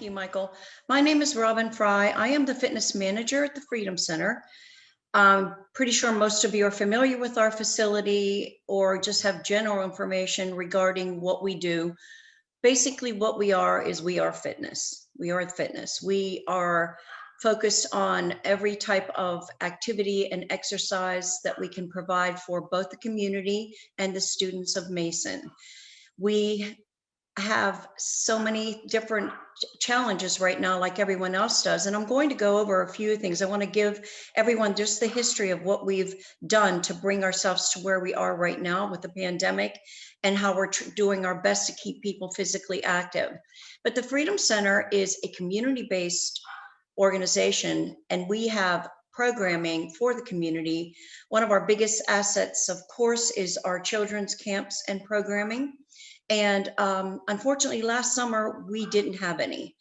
you, Michael. My name is Robin Fry. I am the fitness manager at the Freedom Center. I'm pretty sure most of you are familiar with our facility or just have general information regarding what we do. Basically, what we are is we are fitness. We are fitness. We are focused on every type of activity and exercise that we can provide for both the community and the students of Mason. We have so many different challenges right now, like everyone else does. And I'm going to go over a few things. I want to give everyone just the history of what we've done to bring ourselves to where we are right now with the pandemic and how we're doing our best to keep people physically active. But the Freedom Center is a community-based organization, and we have programming for the community. One of our biggest assets, of course, is our children's camps and programming. And unfortunately, last summer, we didn't have any.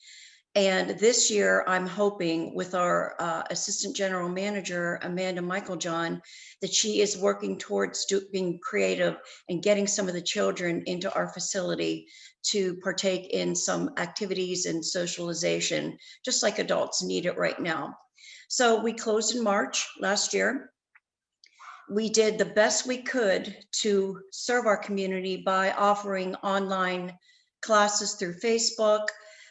And this year, I'm hoping with our Assistant General Manager, Amanda Michael-John, that she is working towards being creative and getting some of the children into our facility to partake in some activities and socialization, just like adults need it right now. So we closed in March last year. We did the best we could to serve our community by offering online classes through Facebook.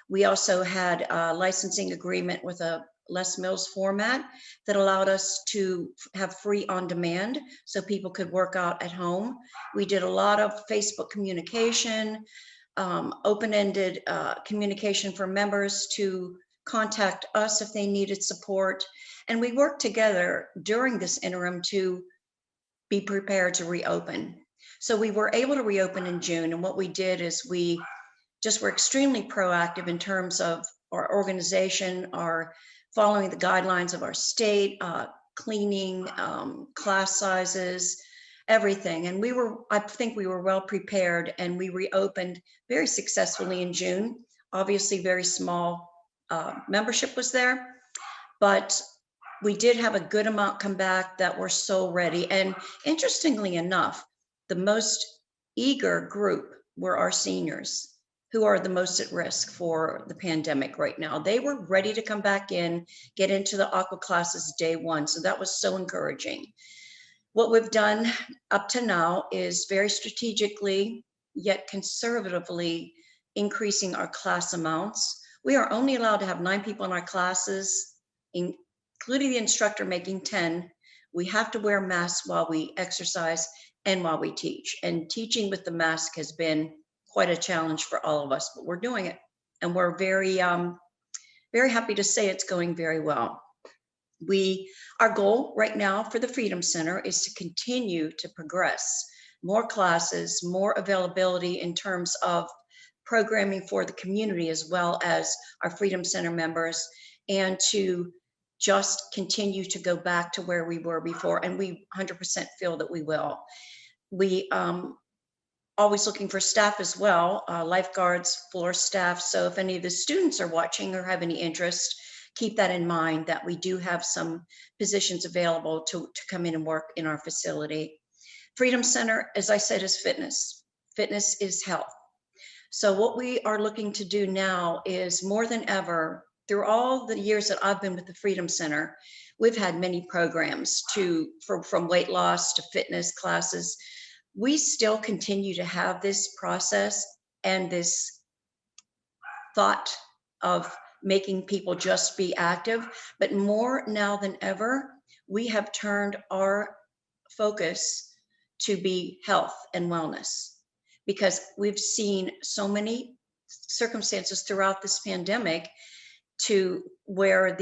We also had a licensing agreement with a Les Mills format that allowed us to have free on demand so people could work out at home. We did a lot of Facebook communication, open-ended communication for members to contact us if they needed support. And we worked together during this interim to be prepared to reopen. So we were able to reopen in June. And what we did is we just were extremely proactive in terms of our organization, our following the guidelines of our state, cleaning, class sizes, everything. And I think we were well prepared, and we reopened very successfully in June. Obviously, very small membership was there, but we did have a good amount come back that were so ready. And interestingly enough, the most eager group were our seniors, who are the most at risk for the pandemic right now. They were ready to come back in, get into the aqua classes day one. So that was so encouraging. What we've done up to now is very strategically, yet conservatively increasing our class amounts. We are only allowed to have 9 people in our classes, including the instructor making 10. We have to wear masks while we exercise and while we teach. And teaching with the mask has been quite a challenge for all of us, but we're doing it. And we're very, very happy to say it's going very well. Our goal right now for the Freedom Center is to continue to progress more classes, more availability in terms of programming for the community, as well as our Freedom Center members, and to just continue to go back to where we were before. And we 100% feel that we will. We always looking for staff as well, lifeguards, floor staff. So if any of the students are watching or have any interest, keep that in mind, that we do have some positions available to come in and work in our facility. Freedom Center, as I said, is fitness. Fitness is health. So what we are looking to do now is, more than ever, through all the years that I've been with the Freedom Center, we've had many programs from weight loss to fitness classes. We still continue to have this process and this thought of making people just be active, but more now than ever, we have turned our focus to be health and wellness, because we've seen so many circumstances throughout this pandemic to where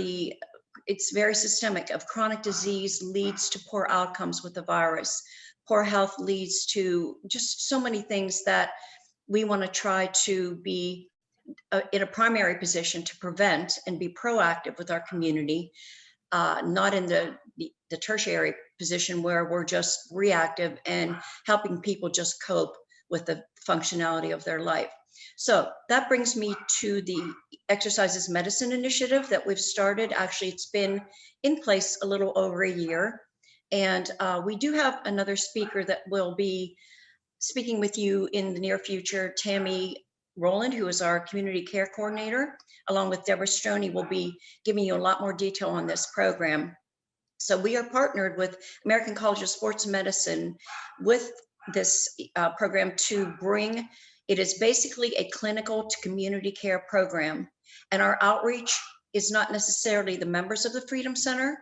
it's very systemic, of chronic disease leads to poor outcomes with the virus. Poor health leads to just so many things that we want to try to be in a primary position to prevent and be proactive with our community, not in the tertiary position where we're just reactive and helping people just cope with the functionality of their life. So that brings me to the Exercises Medicine Initiative that we've started. Actually, it's been in place a little over a year. And we do have another speaker that will be speaking with you in the near future, Tammy Roland, who is our community care coordinator, along with Deborah Stoney, will be giving you a lot more detail on this program. So we are partnered with American College of Sports Medicine with this program to bring, it is basically a clinical to community care program. And our outreach is not necessarily the members of the Freedom Center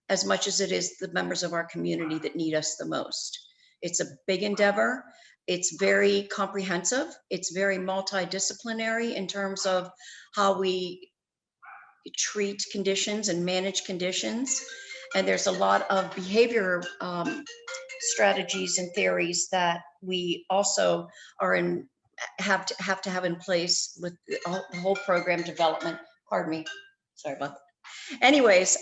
as much as it is the members of our community that need us the most. It's a big endeavor. It's very comprehensive. It's very multidisciplinary in terms of how we treat conditions and manage conditions. And there's a lot of behavior strategies and theories that we also are in, have to have in place with the whole program development. Pardon me. Sorry about that. Anyways,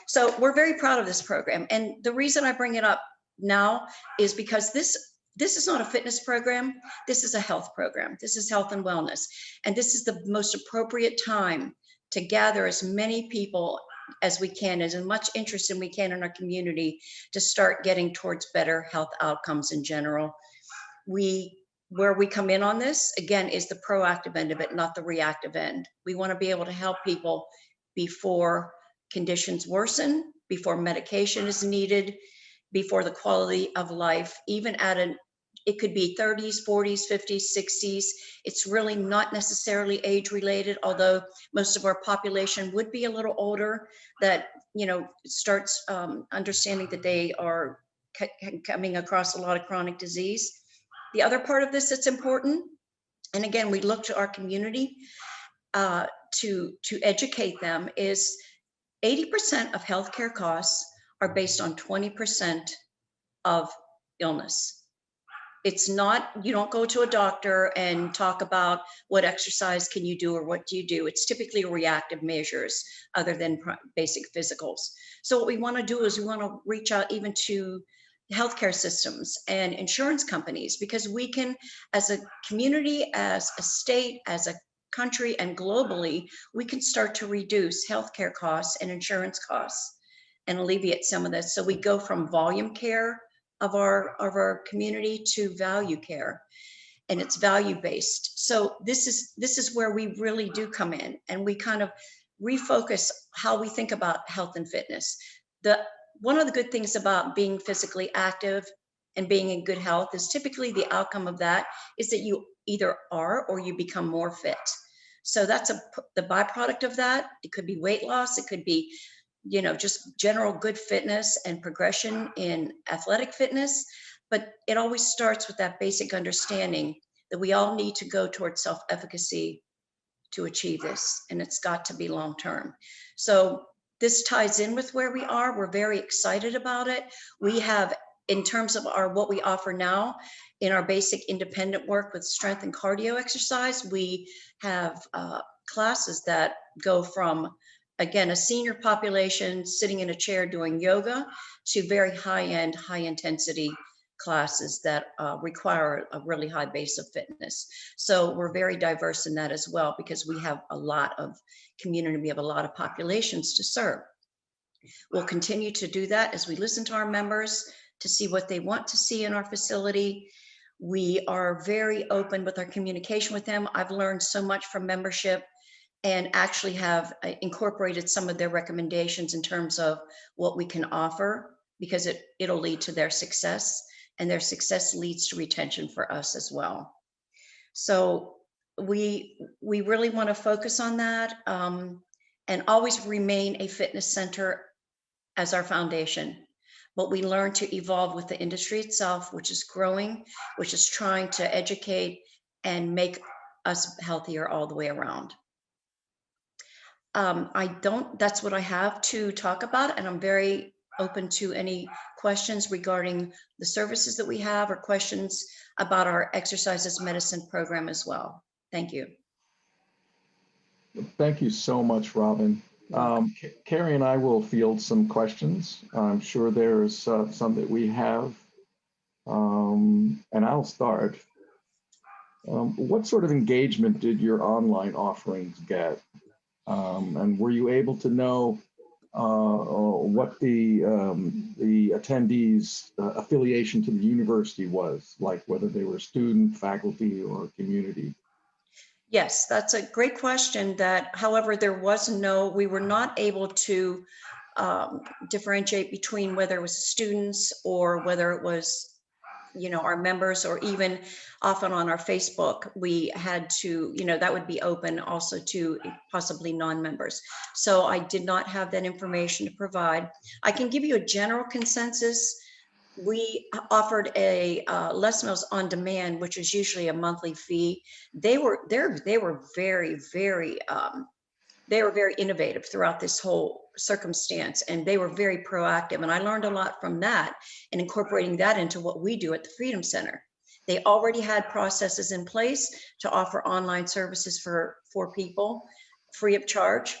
so we're very proud of this program. And the reason I bring it up now is because this is not a fitness program. This is a health program. This is health and wellness. And this is the most appropriate time to gather as many people as we can, as much interest as we can in our community to start getting towards better health outcomes in general. Where we come in on this, again, is the proactive end of it, not the reactive end. We want to be able to help people before conditions worsen, before medication is needed, before the quality of life, even at it could be 30s, 40s, 50s, 60s. It's really not necessarily age related, although most of our population would be a little older, that, starts understanding that they are coming across a lot of chronic disease. The other part of this that's important, and again, we look to our community to educate them, is 80% of healthcare costs are based on 20% of illness. It's not, you don't go to a doctor and talk about what exercise can you do or what do you do. It's typically reactive measures other than basic physicals. So what we want to do is we want to reach out even to healthcare systems and insurance companies, because we can, as a community, as a state, as a country, and globally, we can start to reduce healthcare costs and insurance costs and alleviate some of this. So we go from volume care of our community to value care, and it's value based. So this is where we really do come in, and we kind of refocus how we think about health and fitness. One of the good things about being physically active and being in good health is typically the outcome of that is that you either are or you become more fit. So that's the byproduct of that. It could be weight loss. It could be, just general good fitness and progression in athletic fitness. But it always starts with that basic understanding that we all need to go towards self-efficacy to achieve this. And it's got to be long-term. So this ties in with where we are. We're very excited about it. We have, in terms of what we offer now in our basic independent work with strength and cardio exercise, we have classes that go from, again, a senior population sitting in a chair doing yoga to very high-end, high-intensity classes that require a really high base of fitness. So we're very diverse in that as well, because we have a lot of community, we have a lot of populations to serve. We'll continue to do that as we listen to our members to see what they want to see in our facility. We are very open with our communication with them. I've learned so much from membership, and actually have incorporated some of their recommendations in terms of what we can offer, because it'll lead to their success, and their success leads to retention for us as well. So we really want to focus on that, and always remain a fitness center as our foundation. But we learn to evolve with the industry itself, which is growing, which is trying to educate and make us healthier all the way around. That's what I have to talk about, and I'm very open to any questions regarding the services that we have, or questions about our exercises medicine program as well. Thank you. Thank you so much, Robin. Carrie and I will field some questions. I'm sure there's some that we have, and I'll start. What sort of engagement did your online offerings get? And were you able to know what the attendees' affiliation to the university was, like whether they were student, faculty, or community? Yes, that's a great question that, however, we were not able to differentiate between whether it was students or whether it was, our members, or even often on our Facebook, we had to, that would be open also to possibly non-members. So I did not have that information to provide. I can give you a general consensus. We offered a Les Mills on demand, which is usually a monthly fee. They were very, very they were very innovative throughout this whole circumstance, and they were very proactive. And I learned a lot from that and incorporating that into what we do at the Freedom Center. They already had processes in place to offer online services for people free of charge.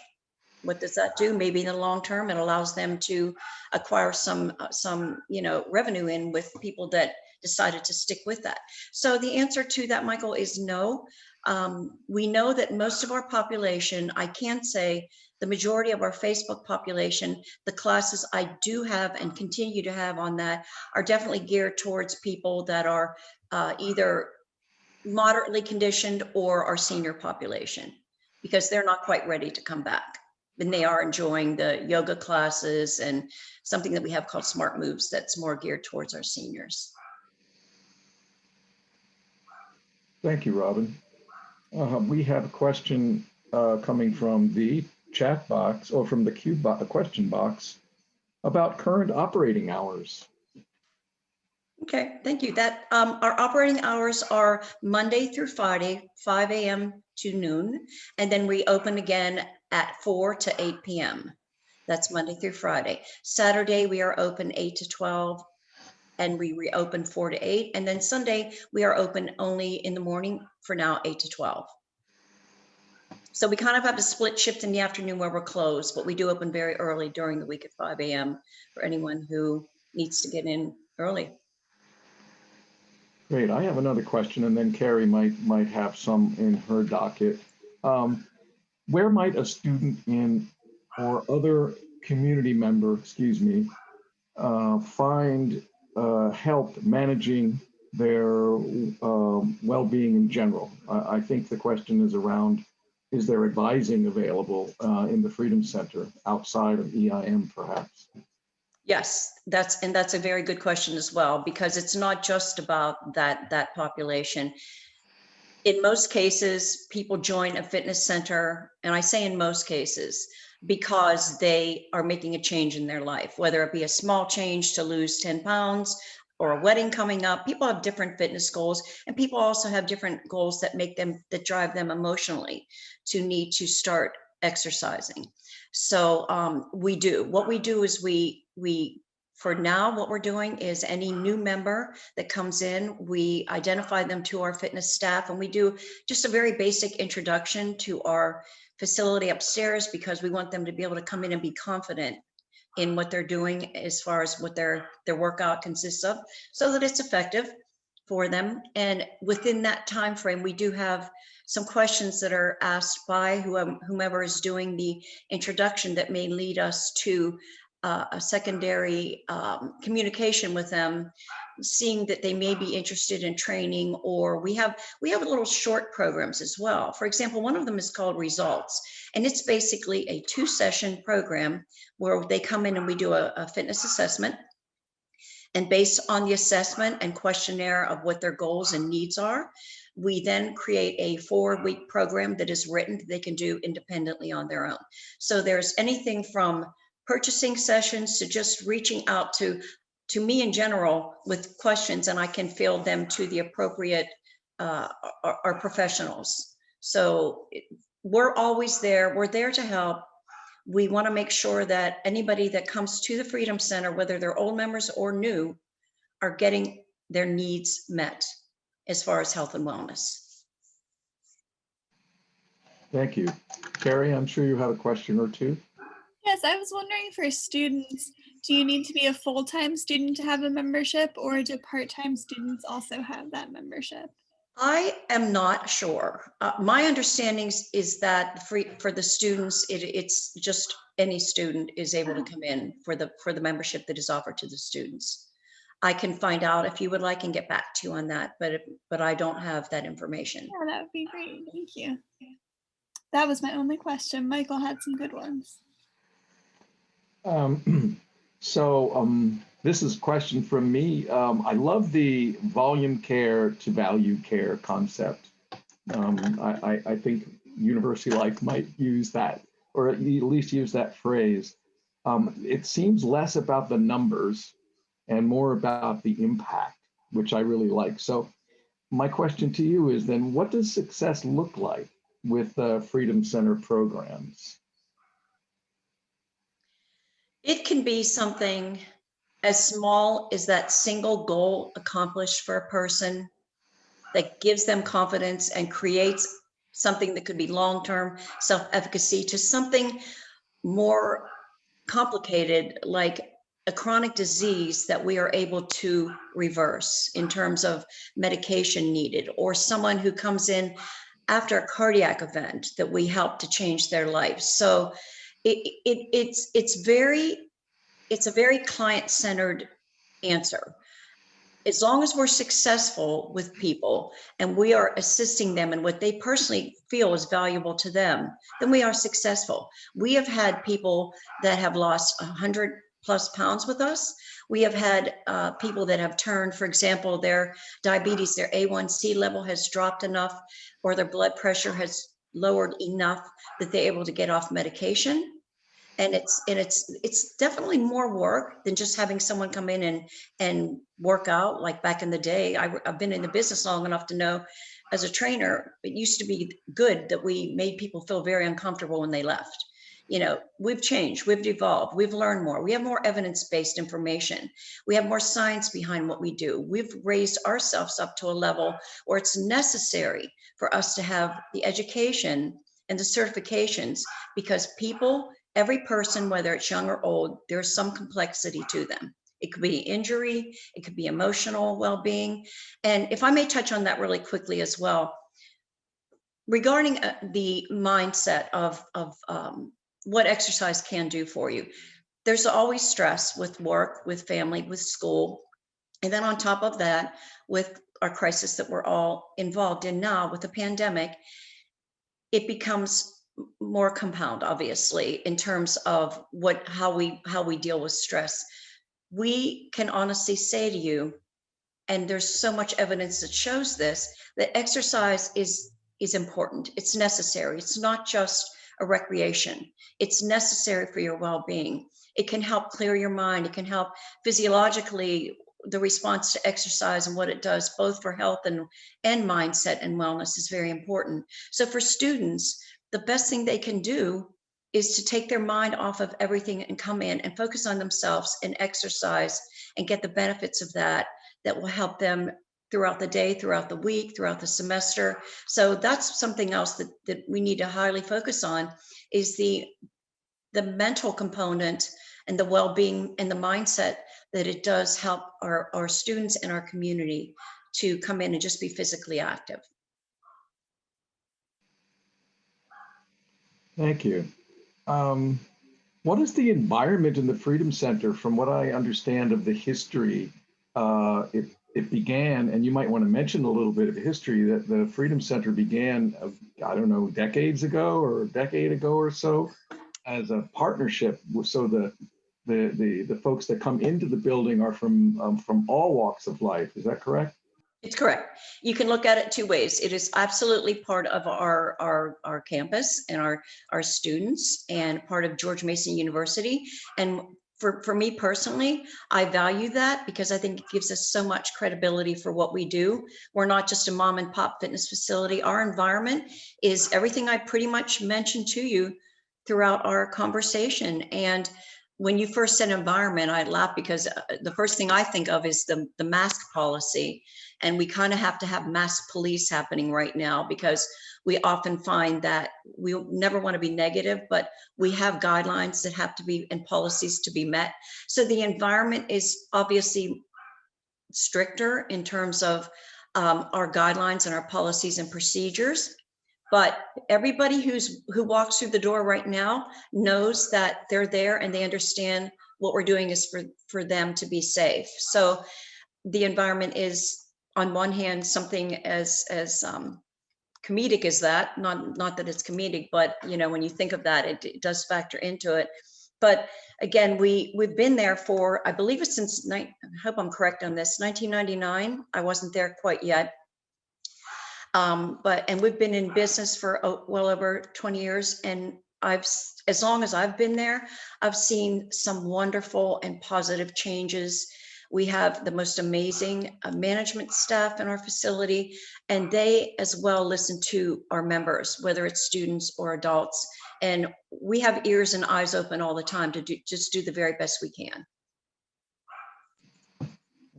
What does that do? Maybe in the long term, it allows them to acquire some revenue in with people that decided to stick with that. So the answer to that, Michael, is no. We know that most of our population, I can say the majority of our Facebook population, the classes I do have and continue to have on that are definitely geared towards people that are either moderately conditioned or our senior population, because they're not quite ready to come back. And they are enjoying the yoga classes and something that we have called Smart Moves that's more geared towards our seniors. Thank you, Robin. We have a question coming from the chat box, or from the question box, about current operating hours. Okay, thank you. That our operating hours are Monday through Friday, 5 a.m. to noon, and then we open again at 4 to 8 p.m. That's Monday through Friday. Saturday, we are open 8 to 12, and we reopen 4 to 8. And then Sunday, we are open only in the morning for now, 8 to 12. So we kind of have a split shift in the afternoon where we're closed, but we do open very early during the week at 5 a.m. for anyone who needs to get in early. Great. I have another question, and then Carrie might have some in her docket. Where might a student or other community member, find help managing their well-being in general? I think the question is around, is there advising available in the Freedom Center outside of EIM, perhaps? Yes, that's a very good question as well, because it's not just about that population. In most cases, people join a fitness center, and I say in most cases, because they are making a change in their life, whether it be a small change to lose 10 pounds or a wedding coming up. People have different fitness goals, and people also have different goals that drive them emotionally to need to start exercising. So what we do is for now, what we're doing is any new member that comes in, we identify them to our fitness staff, and we do just a very basic introduction to our facility upstairs, because we want them to be able to come in and be confident in what they're doing as far as what their workout consists of, so that it's effective for them. And within that time frame, we do have some questions that are asked by whomever is doing the introduction that may lead us to a secondary communication with them, seeing that they may be interested in training, or we have little short programs as well. For example, one of them is called Results, and it's basically a 2-session program where they come in and we do a fitness assessment. And based on the assessment and questionnaire of what their goals and needs are, we then create a 4-week program that is written that they can do independently on their own. So there's anything from purchasing sessions to just reaching out to me in general with questions, and I can field them to the appropriate our professionals. So we're always there. We're there to help. We want to make sure that anybody that comes to the Freedom Center, whether they're old members or new, are getting their needs met as far as health and wellness. Thank you. Carrie, I'm sure you have a question or two. Yes, I was wondering, for students, do you need to be a full-time student to have a membership, or do part-time students also have that membership? I am not sure. My understanding is that for the students, it's just any student is able to come in for the membership that is offered to the students. I can find out if you would like and get back to you on that, but I don't have that information. Yeah, that would be great. Thank you. That was my only question. Michael had some good ones. This is a question from me. I love the volume care to value care concept. I think University Life might use that, or at least use that phrase. It seems less about the numbers and more about the impact, which I really like. So my question to you is then, what does success look like with Freedom Center programs? It can be something as small as that single goal accomplished for a person that gives them confidence and creates something that could be long-term self-efficacy, to something more complicated, like a chronic disease that we are able to reverse in terms of medication needed, or someone who comes in after a cardiac event that we help to change their life. So it's a very client-centered answer. As long as we're successful with people and we are assisting them in what they personally feel is valuable to them, then we are successful. We have had people that have lost 100+ pounds with us. We have had people that have turned, for example, their diabetes, their A1C level has dropped enough, or their blood pressure has lowered enough that they're able to get off medication. And it's definitely more work than just having someone come in and work out. Like back in the day, I've been in the business long enough to know, as a trainer, it used to be good that we made people feel very uncomfortable when they left. You know, we've changed, we've evolved, we've learned more, we have more evidence-based information, we have more science behind what we do. We've raised ourselves up to a level where it's necessary for us to have the education and the certifications, because every person, whether it's young or old, there's some complexity to them. It could be injury, it could be emotional well-being. And if I may touch on that really quickly as well, regarding the mindset of what exercise can do for you. There's always stress with work, with family, with school. And then on top of that, with our crisis that we're all involved in now with the pandemic, it becomes more compound, obviously, in terms of how we deal with stress. We can honestly say to you, and there's so much evidence that shows this, that exercise is important. It's necessary. It's not just a recreation. It's necessary for your well-being. It can help clear your mind. It can help physiologically. The response to exercise and what it does both for health and mindset and wellness is very important. So for students, the best thing they can do is to take their mind off of everything and come in and focus on themselves and exercise and get the benefits of that will help them throughout the day, throughout the week, throughout the semester. So that's something else that we need to highly focus on, is the mental component and the well-being and the mindset that it does help our students and our community to come in and just be physically active. Thank you. What is the environment in the Freedom Center? From what I understand of the history, it began, and you might want to mention a little bit of history, that the Freedom Center began, I don't know, decades ago or a decade ago or so, as a partnership. So the folks that come into the building are from all walks of life. Is that correct? It's correct. You can look at it two ways. It is absolutely part of our campus and our students, and part of George Mason University. And for me personally, I value that because I think it gives us so much credibility for what we do. We're not just a mom and pop fitness facility. Our environment is everything I pretty much mentioned to you throughout our conversation. And when you first said environment, I laugh because the first thing I think of is the mask policy. And we kind of have to have mask police happening right now, because we often find that we never want to be negative, but we have guidelines that have to be, and policies to be met. So the environment is obviously stricter in terms of our guidelines and our policies and procedures. But everybody who walks through the door right now knows that they're there and they understand what we're doing is for them to be safe. So the environment is, on one hand, something as comedic as that, not that it's comedic, but when you think of that, it does factor into it. But again, we've been there for, I believe it's since, I hope I'm correct on this, 1999. I wasn't there quite yet. And we've been in business for well over 20 years. And as long as I've been there, I've seen some wonderful and positive changes. We have the most amazing management staff in our facility, and they as well listen to our members, whether it's students or adults. And we have ears and eyes open all the time to just do the very best we can.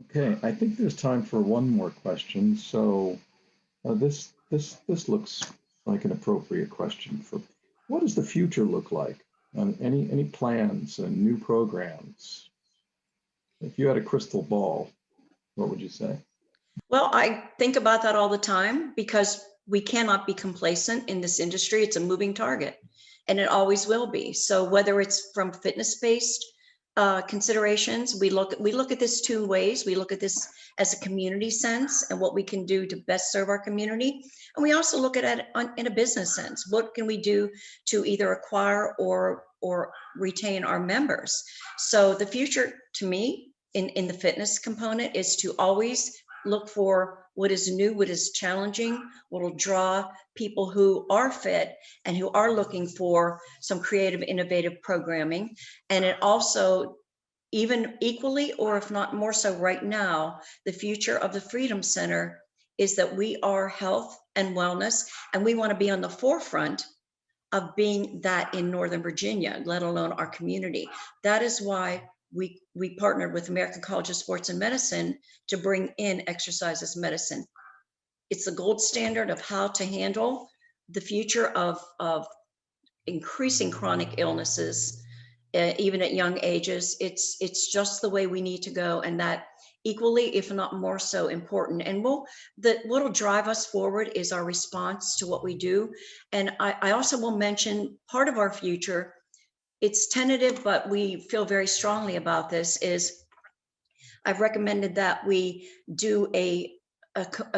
Okay, I think there's time for one more question. So this looks like an appropriate question for, what does the future look like? Any plans and new programs? If you had a crystal ball, what would you say? Well, I think about that all the time because we cannot be complacent in this industry. It's a moving target, and it always will be. So whether it's from fitness-based considerations, we look at this two ways. We look at this as a community sense and what we can do to best serve our community, and we also look at it in a business sense. What can we do to either acquire or retain our members? So the future, to me, in the fitness component, is to always look for what is new, what is challenging, what will draw people who are fit and who are looking for some creative, innovative programming. And it also, even equally, or if not more so right now, the future of the Freedom Center is that we are health and wellness, and we want to be on the forefront of being that in Northern Virginia, let alone our community. That is why we partnered with American College of Sports and Medicine to bring in exercise as medicine. It's the gold standard of how to handle the future of increasing chronic illnesses, even at young ages. It's just the way we need to go, and that equally, if not more so, important. And what'll drive us forward is our response to what we do. And I also will mention part of our future. It's tentative, but we feel very strongly about this, is I've recommended that we do a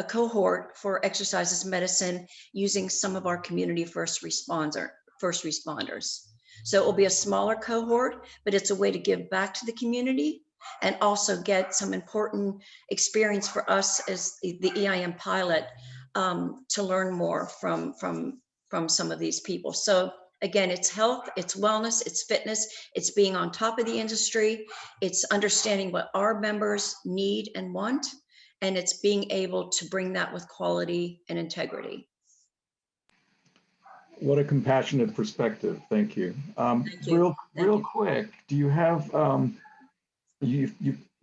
cohort for exercises medicine using some of our community first responders. So it will be a smaller cohort, but it's a way to give back to the community and also get some important experience for us as the EIM pilot, to learn more from some of these people. So again, it's health, it's wellness, it's fitness, it's being on top of the industry, it's understanding what our members need and want, and it's being able to bring that with quality and integrity. What a compassionate perspective. Thank you. Thank you. Real quick, do you have,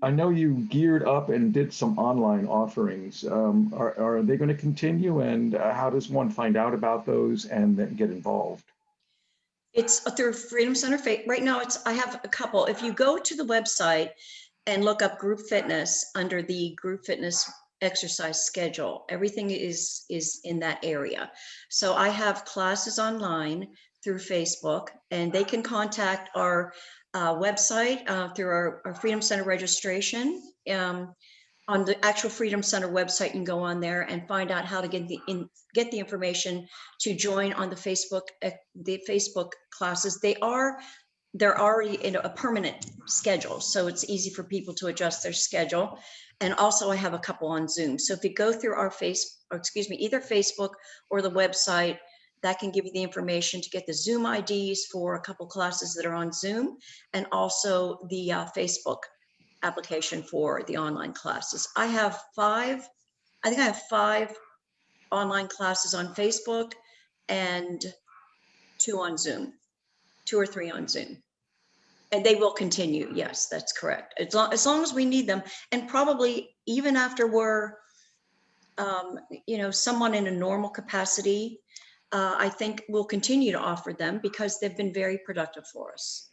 I know you geared up and did some online offerings. Are they going to continue, and how does one find out about those and then get involved? It's through Freedom Center. Right now, I have a couple. If you go to the website and look up group fitness under the group fitness exercise schedule, everything is in that area. So I have classes online through Facebook, and they can contact our website through our Freedom Center registration. On the actual Freedom Center website, you can go on there and find out how to get the information to join on the Facebook classes. They're already in a permanent schedule, so it's easy for people to adjust their schedule. And also, I have a couple on Zoom. So if you go through our either Facebook or the website, that can give you the information to get the Zoom IDs for a couple classes that are on Zoom, and also the Facebook application for the online classes. I have five online classes on Facebook and 2 on Zoom, 2 or 3 on Zoom. And they will continue. Yes, that's correct. As long as we need them. And probably even after we're, someone in a normal capacity, I think we'll continue to offer them because they've been very productive for us.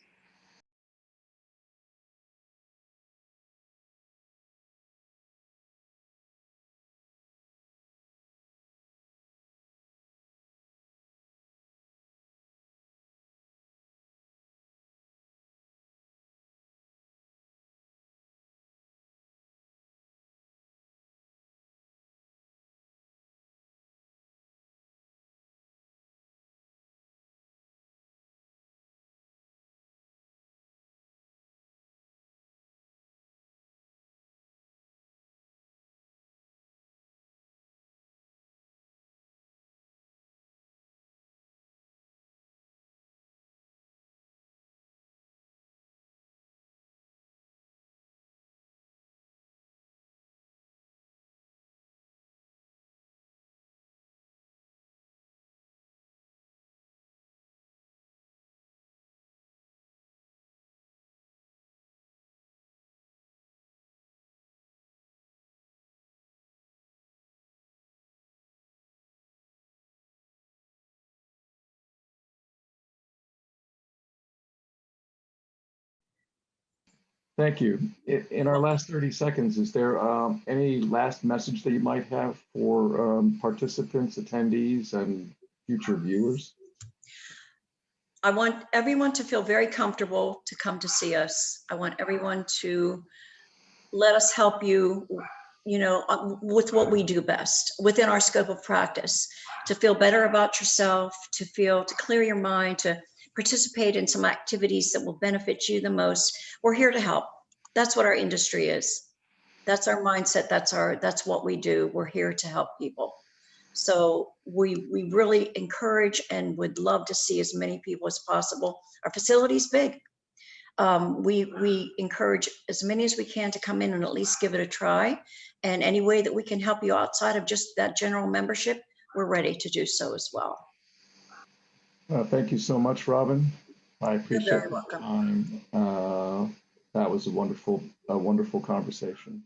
Thank you. In our last 30 seconds, is there any last message that you might have for participants, attendees, and future viewers? I want everyone to feel very comfortable to come to see us. I want everyone to let us help you, with what we do best within our scope of practice, to feel better about yourself, to clear your mind, to participate in some activities that will benefit you the most. We're here to help. That's what our industry is. That's our mindset. That's what we do. We're here to help people. So we really encourage and would love to see as many people as possible. Our facility's big. We encourage as many as we can to come in and at least give it a try. And any way that we can help you outside of just that general membership, we're ready to do so as well. Thank you so much, Robin. I appreciate very the welcome. time. That was a wonderful conversation.